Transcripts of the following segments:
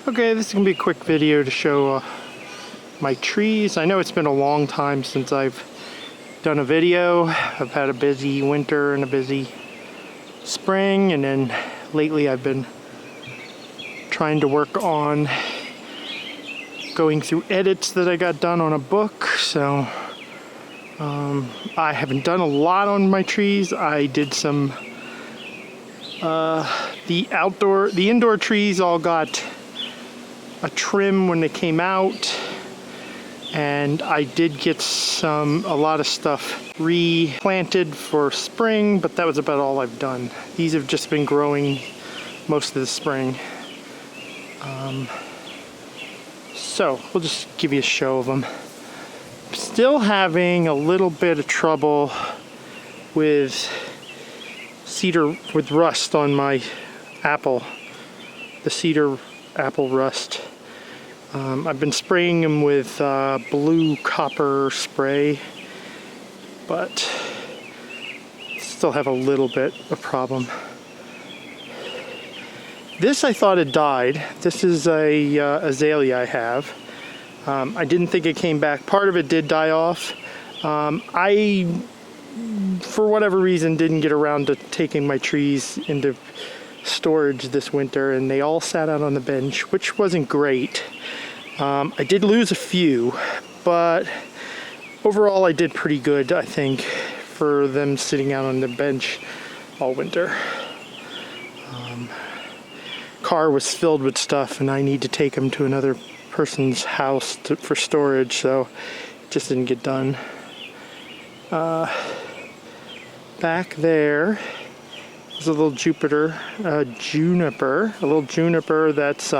Okay, this is going to be a quick video to show my trees. I know it's been a long time since I've done a video. I've had a busy winter and a busy spring, and then lately I've been trying to work on going through edits that I got done on a book. So I haven't done a lot on my trees. I did some the indoor trees all got a trim when they came out, and I did get a lot of stuff replanted for spring, but that was about all I've done. These have just been growing most of the spring. So we'll just give you a show of them. Still having a little bit of trouble with cedar, with rust on my apple, the cedar apple rust. I've been spraying them with blue copper spray, but still have a little bit of problem. This I thought had died. This is a azalea I have. I didn't think it came back. Part of it did die off. I, for whatever reason, didn't get around to taking my trees into storage this winter, and they all sat out on the bench, which wasn't great. I did lose a few, but overall I did pretty good, I think, for them sitting out on the bench all winter. Car was filled with stuff, and I need to take them to another person's house for storage, so it just didn't get done. Back there is a little Juniper, a little Juniper that's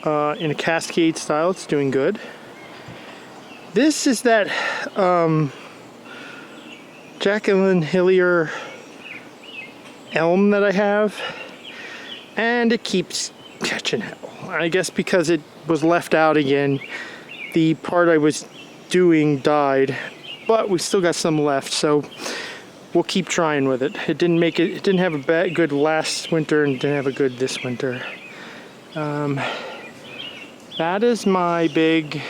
in a cascade style. It's doing good. This is that Jacqueline Hillier elm that I have, and it keeps catching hell. I guess because it was left out again. The part I was doing died, but we still got some left, so we'll keep trying with it. It didn't make it. It didn't have a good last winter, and didn't have a good this winter. That is my big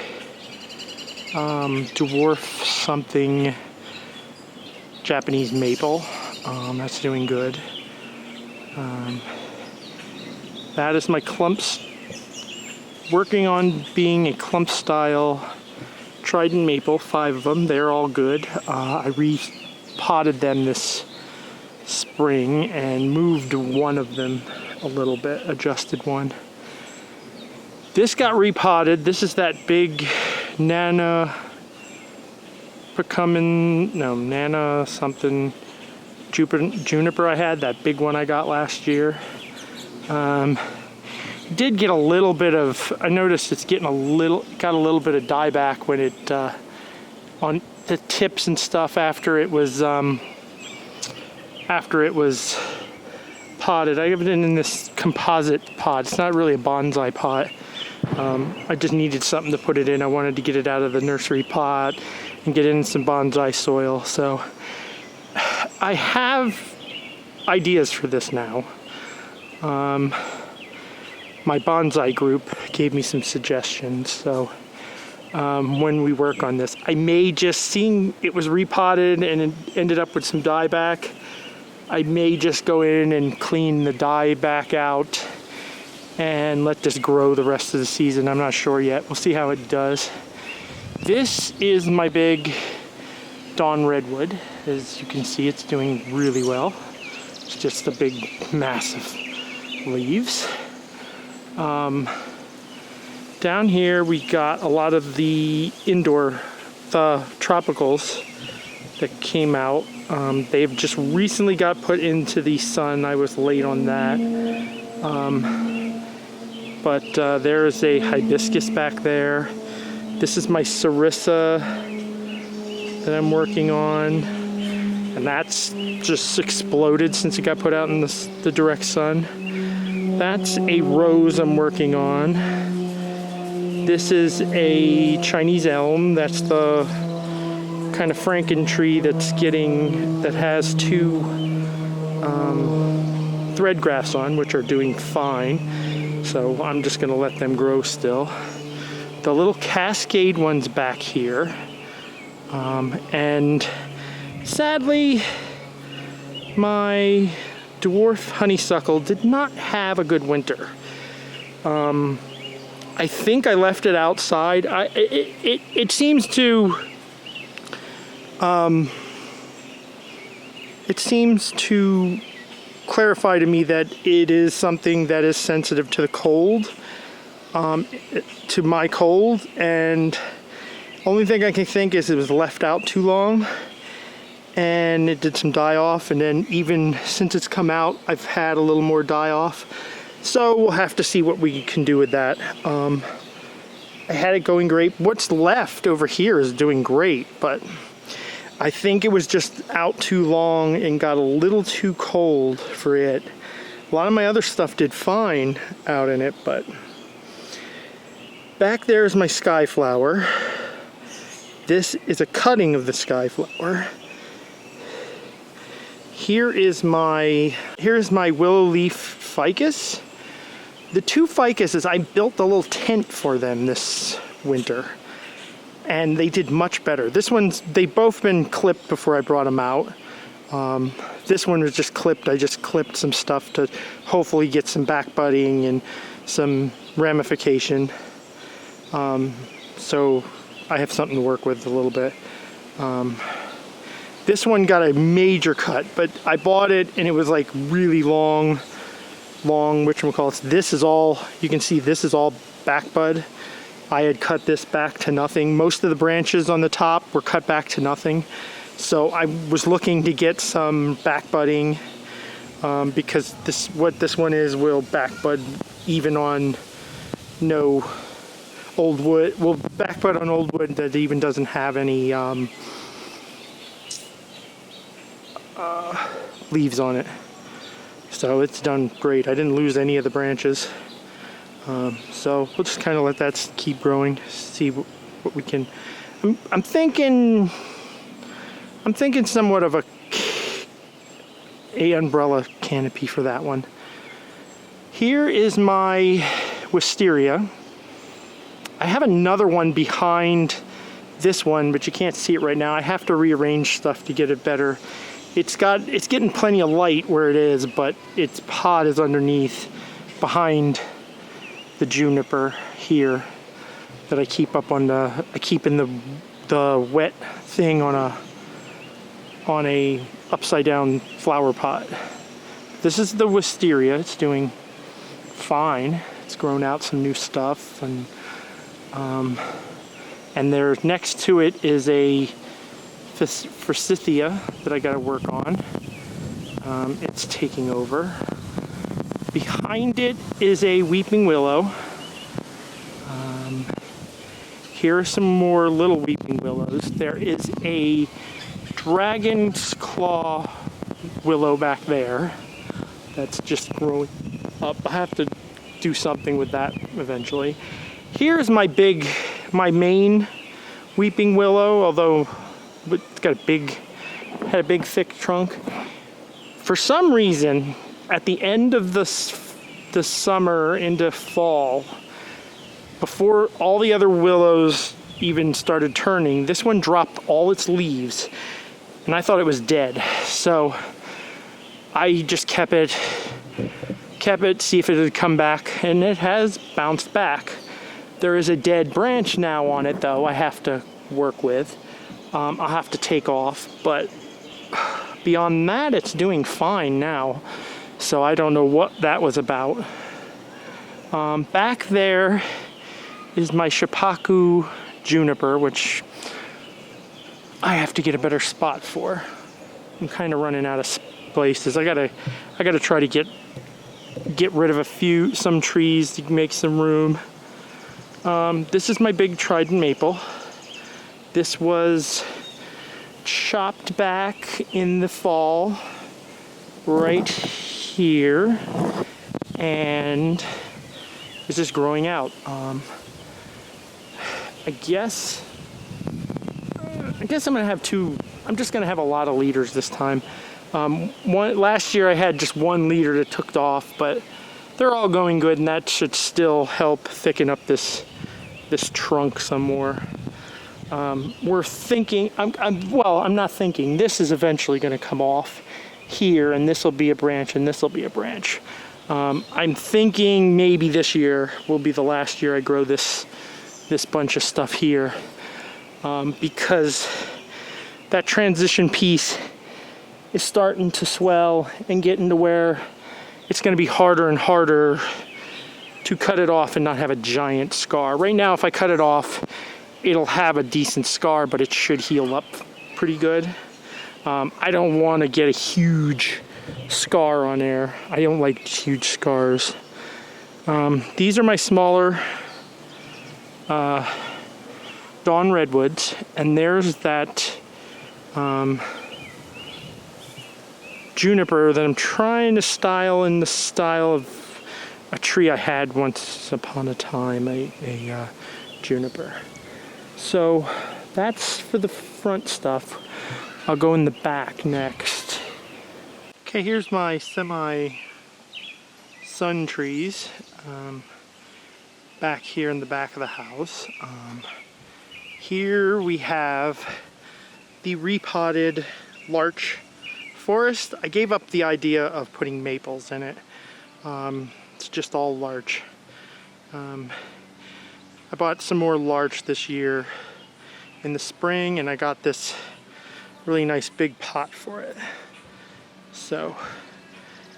dwarf something Japanese maple. That's doing good. That is my clumps, working on being a clump style trident maple, 5 of them. They're all good. I repotted them this spring and moved one of them a little bit, adjusted one. This got repotted. This is that big Nana something Juniper I had, that big one I got last year. Did get a little bit of, I noticed it's got a little bit of dieback when it, on the tips and stuff after it was potted. I have it in this composite pot. It's not really a bonsai pot. I just needed something to put it in. I wanted to get it out of the nursery pot and get in some bonsai soil. So I have ideas for this now. My bonsai group gave me some suggestions. So when we work on this, I may just, seeing it was repotted and it ended up with some dieback, I may just go in and clean the dieback out and let this grow the rest of the season. I'm not sure yet. We'll see how it does. This is my big dawn redwood. As you can see, it's doing really well. It's just the big, massive leaves. Down here we got a lot of the tropicals that came out. They've just recently got put into the sun. I was late on that. But there is a hibiscus back there. This is my sarissa that I'm working on, and that's just exploded since it got put out in the direct sun. That's a rose I'm working on. This is a Chinese elm. That's the kind of Franken tree that has 2 threadgrass on, which are doing fine. So I'm just gonna let them grow still. The little cascade one's back here. And sadly, my Dwarf Honeysuckle did not have a good winter. I think I left it outside. It seems to clarify to me that it is something that is sensitive to the cold, to my cold, and only thing I can think is it was left out too long and it did some die off, and then even since it's come out I've had a little more die off, so we'll have to see what we can do with that. I had it going great. What's left over here is doing great, but I think it was just out too long and got a little too cold for it. A lot of my other stuff did fine out in it, but back there is my skyflower. This is a cutting of the skyflower. Here's my willow leaf ficus. The two ficuses, I built a little tent for them this winter, and they did much better. They've both been clipped before I brought them out. This one was just clipped. I just clipped some stuff to hopefully get some back budding and some ramification. So I have something to work with a little bit. This one got a major cut, but I bought it and it was like really long, whatchamacallits. This is all, you can see this is all back bud. I had cut this back to nothing. Most of the branches on the top were cut back to nothing. So I was looking to get some back budding, because what this one is will back bud even on no old wood. Will back bud on old wood that even doesn't have any leaves on it. So it's done great. I didn't lose any of the branches. So we'll just kind of let that keep growing, see what we can. I'm thinking somewhat of a umbrella canopy for that one. Here is my Wisteria. I have another one behind this one, but you can't see it right now. I have to rearrange stuff to get it better. It's getting plenty of light where it is, but its pot is underneath, behind the Juniper here that I keep up on I keep in the wet thing on a upside down flower pot. This is the Wisteria. It's doing fine. It's grown out some new stuff, and there next to it is a Forsythia that I got to work on. It's taking over. Behind it is a weeping willow. Here are some more little weeping willows. There is a dragon's claw willow back there that's just growing up. I have to do something with that eventually. Here's my main weeping willow, although it's got had a big thick trunk. For some reason, at the end of the summer into fall, before all the other willows even started turning, this one dropped all its leaves, and I thought it was dead. So I just kept it, see if it would come back, and it has bounced back. There is a dead branch now on it, though, I have to work with. I'll have to take off, but beyond that, it's doing fine now. So I don't know what that was about. Back there is my Shipaku Juniper, which I have to get a better spot for. I'm kind of running out of places. I gotta try to get rid of some trees to make some room. This is my big trident maple. This was chopped back in the fall, right here, and this is growing out. I guess I'm gonna have two. I'm just gonna have a lot of leaders this time. Last year I had just one leader that took off, but they're all going good, and that should still help thicken up this trunk some more. We're thinking, I'm not thinking, this is eventually going to come off here, and this will be a branch, and this will be a branch. I'm thinking maybe this year will be the last year I grow this bunch of stuff here, because that transition piece is starting to swell and getting to where it's going to be harder and harder to cut it off and not have a giant scar. Right now, if I cut it off, it'll have a decent scar, but it should heal up pretty good. I don't want to get a huge scar on there. I don't like huge scars. These are my smaller Dawn Redwoods, and there's that Juniper that I'm trying to style in the style of a tree I had once upon a time, a Juniper. So that's for the front stuff. I'll go in the back next. Okay, here's my semi-sun trees back here in the back of the house. Here we have the repotted larch forest. I gave up the idea of putting maples in it. It's just all larch. I bought some more larch this year in the spring, and I got this really nice big pot for it. So,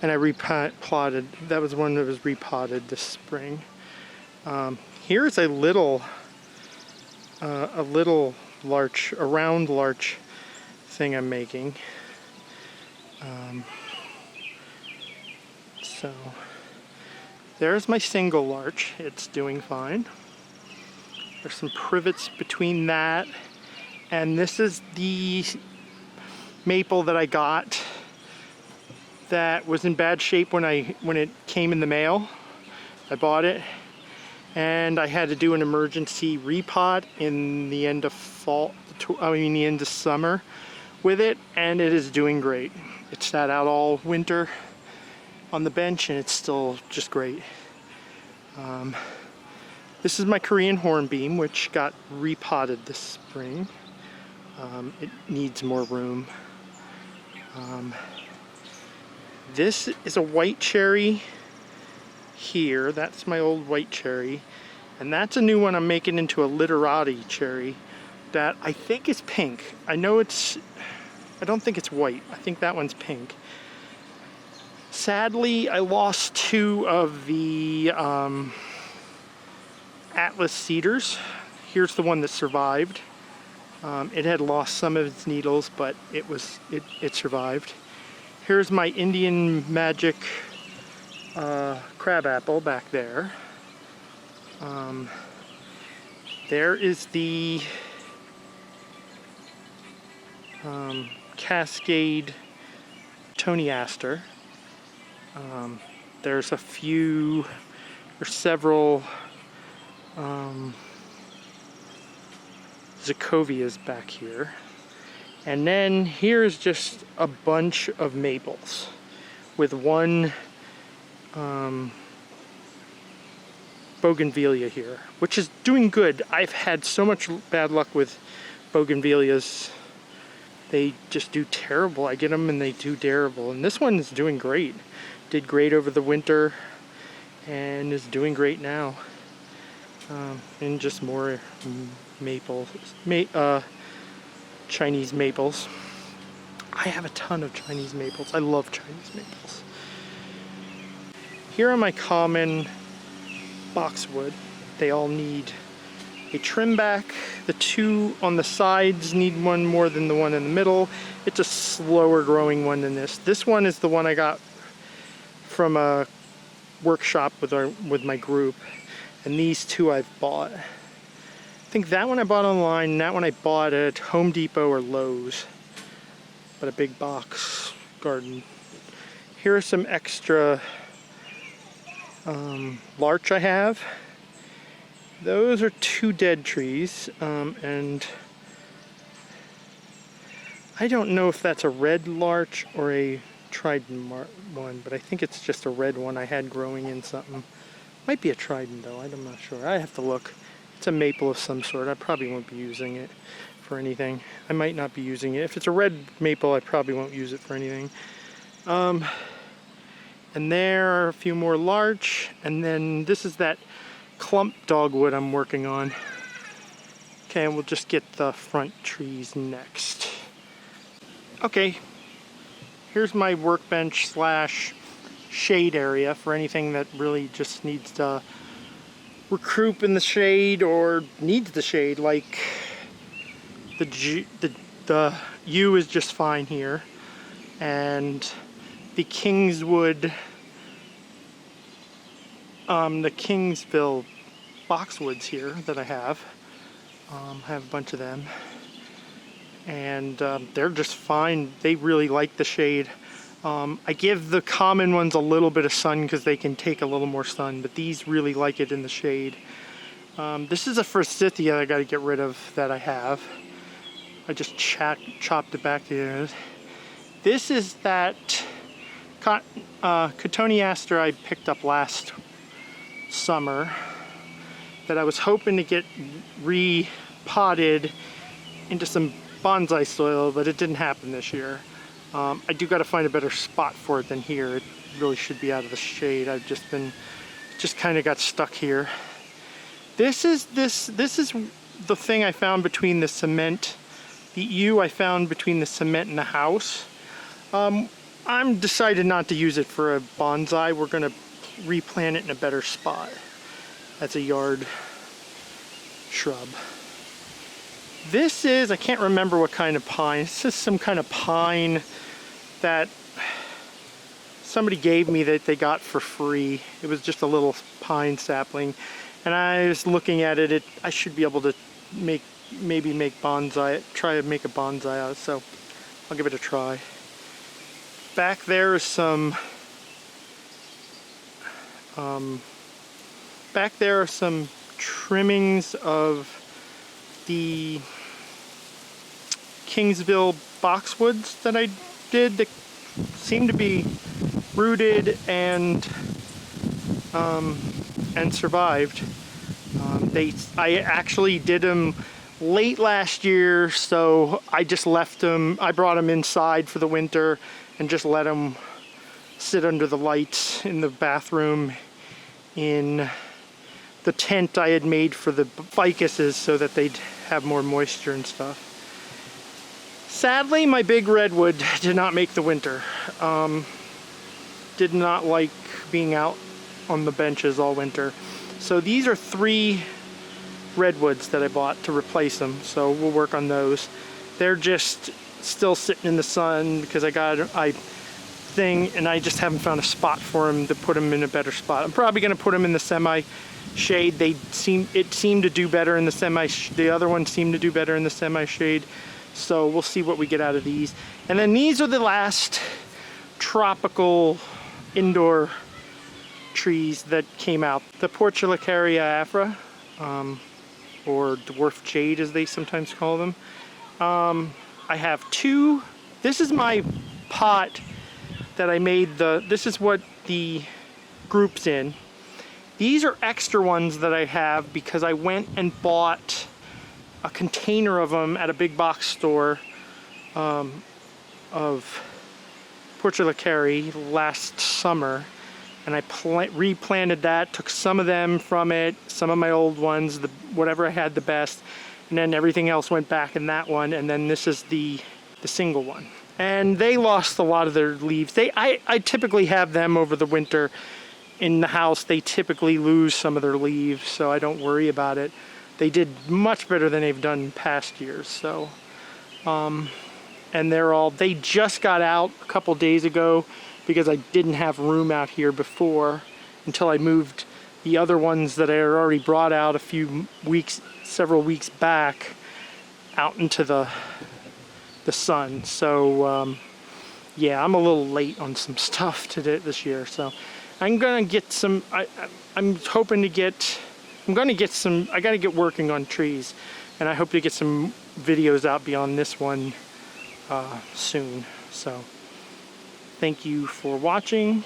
and I repotted, that was one that was repotted this spring. Here's a little larch, a round larch thing I'm making. So there's my single larch. It's doing fine. There's some privets between that, and this is the maple that I got that was in bad shape when it came in the mail. I bought it, and I had to do an emergency repot in the end of the end of summer with it, and it is doing great. It sat out all winter on the bench, and it's still just great. This is my Korean hornbeam, which got repotted this spring. It needs more room. This is a white cherry here. That's my old white cherry. And that's a new one I'm making into a literati cherry that I think is pink. I don't think it's white. I think that one's pink. Sadly, I lost two of the Atlas cedars. Here's the one that survived. It had lost some of its needles, but it survived. Here's my Indian Magic crabapple back there. There is the Cascade Cotoneaster. There's several Zachovias back here. And then here's just a bunch of maples with one bougainvillea here, which is doing good. I've had so much bad luck with bougainvilleas. They just do terrible. I get them and they do terrible. And this one is doing great. Did great over the winter and is doing great now. And just more maples, Chinese maples. I have a ton of Chinese maples. I love Chinese maples. Here are my common boxwood. They all need a trim back. The two on the sides need one more than the one in the middle. It's a slower growing one than this. This one is the one I got from a workshop with my group, and these two I've bought. I think that one I bought online, and that one I bought at Home Depot or Lowe's, but a big box garden. Here are some extra larch I have. Those are two dead trees, and I don't know if that's a red larch or a trident one, but I think it's just a red one I had growing in something. Might be a trident though, I'm not sure. I have to look. It's a maple of some sort. I probably won't be using it for anything. I might not be using it. If it's a red maple, I probably won't use it for anything. And there are a few more larch, and then this is that clump dogwood I'm working on. Okay, and we'll just get the front trees next. Okay, here's my workbench slash shade area for anything that really just needs to recruit in the shade or needs the shade, like the yew is just fine here, and the Kingswood, the Kingsville boxwoods here that I have a bunch of them, and they're just fine. They really like the shade. I give the common ones a little bit of sun because they can take a little more sun, but these really like it in the shade. This is a forsythia I got to get rid of that I have. I just chopped it back here. This is that Cotoneaster I picked up last summer that I was hoping to get repotted into some bonsai soil, but it didn't happen this year. I do got to find a better spot for it than here. It really should be out of the shade. I've just kind of got stuck here. This is the thing I found between the cement, the yew I found between the cement and the house. I'm decided not to use it for a bonsai. We're going to replant it in a better spot as a yard shrub. This is, I can't remember what kind of pine. This is some kind of pine that somebody gave me that they got for free. It was just a little pine sapling. And I was looking at it, I should be able to maybe make bonsai, try to make a bonsai out, so I'll give it a try. Back there is some trimmings of the Kingsville boxwoods that I did that seem to be rooted and survived. I actually did them late last year, so I just left them. I brought them inside for the winter and just let them sit under the lights in the bathroom in the tent I had made for the ficuses so that they'd have more moisture and stuff. Sadly, my big redwood did not make the winter. Did not like being out on the benches all winter. So these are 3 redwoods that I bought to replace them, so we'll work on those. They're just still sitting in the sun because I just haven't found a spot for them to put them in a better spot. I'm probably going to put them in the semi-shade. It seemed to do better in the the other ones seemed to do better in the semi-shade. So we'll see what we get out of these. And then these are the last tropical indoor trees that came out. The Portulacaria afra, or dwarf jade as they sometimes call them. I have 2. This is my pot that I made this is what the group's in. These are extra ones that I have because I went and bought a container of them at a big box store of Portulacaria last summer, and I replanted that, took some of them from it, some of my old ones, whatever I had the best, and then everything else went back in that one, and then this is the single one. And they lost a lot of their leaves. I typically have them over the winter in the house. They typically lose some of their leaves, so I don't worry about it. They did much better than they've done in past years. So, and they just got out a couple days ago because I didn't have room out here before until I moved the other ones that I had already brought out several weeks back out into the sun. So yeah, I'm a little late on some stuff this year. So I'm gonna get some. I'm hoping to get. I'm gonna get some. I gotta get working on trees, and I hope to get some videos out beyond this one soon. So Thank you for watching.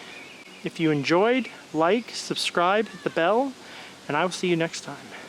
If you enjoyed, like, subscribe, hit the bell, and I will see you next time.